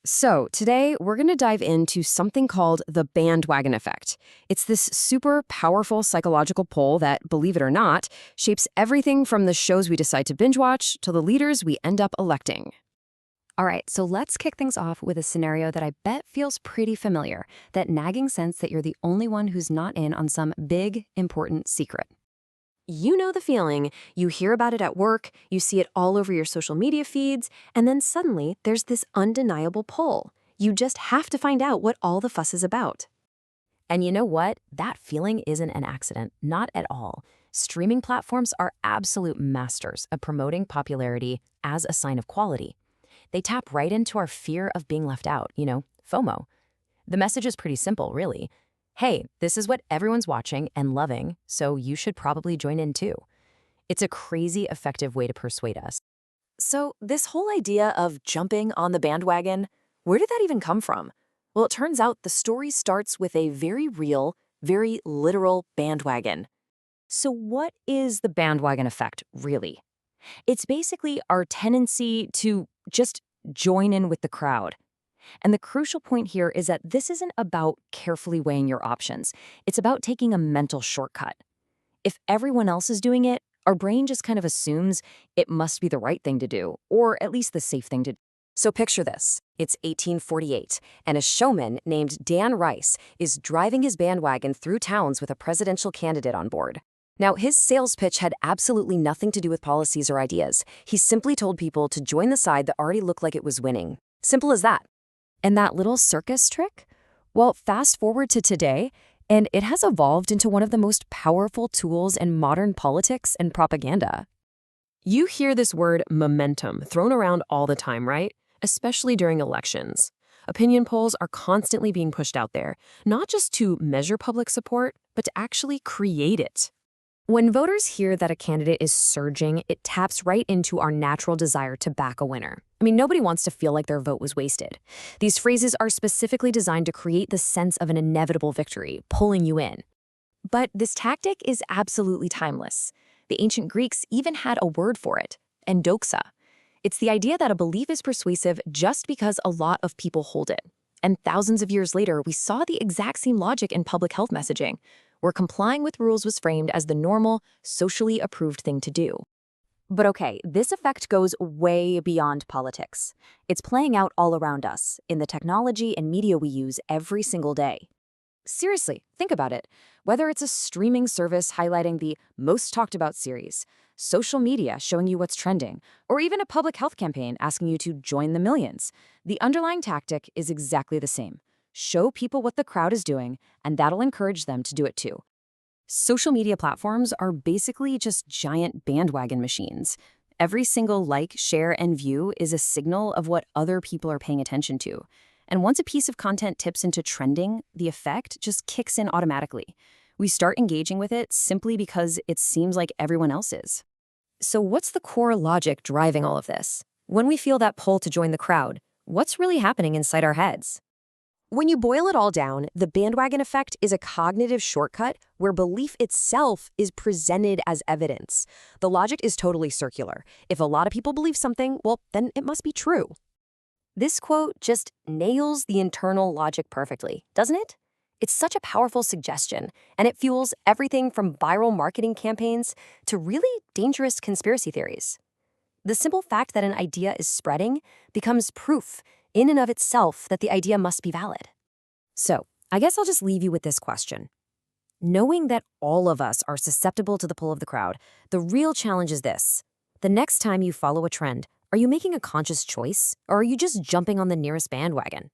So, today we're going to dive into something called the bandwagon effect. It's this super powerful psychological pull that, believe it or not, shapes everything from the shows we decide to binge watch to the leaders we end up electing. All right, so let's kick things off with a scenario that I bet feels pretty familiar, that nagging sense that you're the only one who's not in on some big, important secret. You know the feeling. You hear about it at work, you see it all over your social media feeds, and then suddenly there's this undeniable pull. You just have to find out what all the fuss is about. And you know what? That feeling isn't an accident, not at all. Streaming platforms are absolute masters at promoting popularity as a sign of quality. They tap right into our fear of being left out, FOMO. The message is pretty simple, really. Hey, this is what everyone's watching and loving, so you should probably join in too. It's a crazy effective way to persuade us. So, this whole idea of jumping on the bandwagon, where did that even come from? Well, it turns out the story starts with a very real, very literal bandwagon. So what is the bandwagon effect, really? It's basically our tendency to just join in with the crowd. And the crucial point here is that this isn't about carefully weighing your options. It's about taking a mental shortcut. If everyone else is doing it, our brain just kind of assumes it must be the right thing to do, or at least the safe thing to do. So picture this. It's 1848, and a showman named Dan Rice is driving his bandwagon through towns with a presidential candidate on board. Now, his sales pitch had absolutely nothing to do with policies or ideas. He simply told people to join the side that already looked like it was winning. Simple as that. And that little circus trick? Well, fast forward to today, and it has evolved into one of the most powerful tools in modern politics and propaganda. You hear this word momentum thrown around all the time, right? Especially during elections. Opinion polls are constantly being pushed out there, not just to measure public support, but to actually create it. When voters hear that a candidate is surging, it taps right into our natural desire to back a winner. I mean, nobody wants to feel like their vote was wasted. These phrases are specifically designed to create the sense of an inevitable victory, pulling you in. But this tactic is absolutely timeless. The ancient Greeks even had a word for it, endoxa. It's the idea that a belief is persuasive just because a lot of people hold it. And thousands of years later, we saw the exact same logic in public health messaging, where complying with rules was framed as the normal, socially approved thing to do. But okay, this effect goes way beyond politics. It's playing out all around us, in the technology and media we use every single day. Seriously, think about it. Whether it's a streaming service highlighting the most talked about series, social media showing you what's trending, or even a public health campaign asking you to join the millions, the underlying tactic is exactly the same. Show people what the crowd is doing, and that'll encourage them to do it too. Social media platforms are basically just giant bandwagon machines. Every single like, share, and view is a signal of what other people are paying attention to. And once a piece of content tips into trending, the effect just kicks in automatically. We start engaging with it simply because it seems like everyone else is. So what's the core logic driving all of this? When we feel that pull to join the crowd, what's really happening inside our heads? When you boil it all down, the bandwagon effect is a cognitive shortcut where belief itself is presented as evidence. The logic is totally circular. If a lot of people believe something, well, then it must be true. This quote just nails the internal logic perfectly, doesn't it? It's such a powerful suggestion, and it fuels everything from viral marketing campaigns to really dangerous conspiracy theories. The simple fact that an idea is spreading becomes proof in and of itself that the idea must be valid. So, I guess I'll just leave you with this question. Knowing that all of us are susceptible to the pull of the crowd, the real challenge is this. The next time you follow a trend, are you making a conscious choice, or are you just jumping on the nearest bandwagon?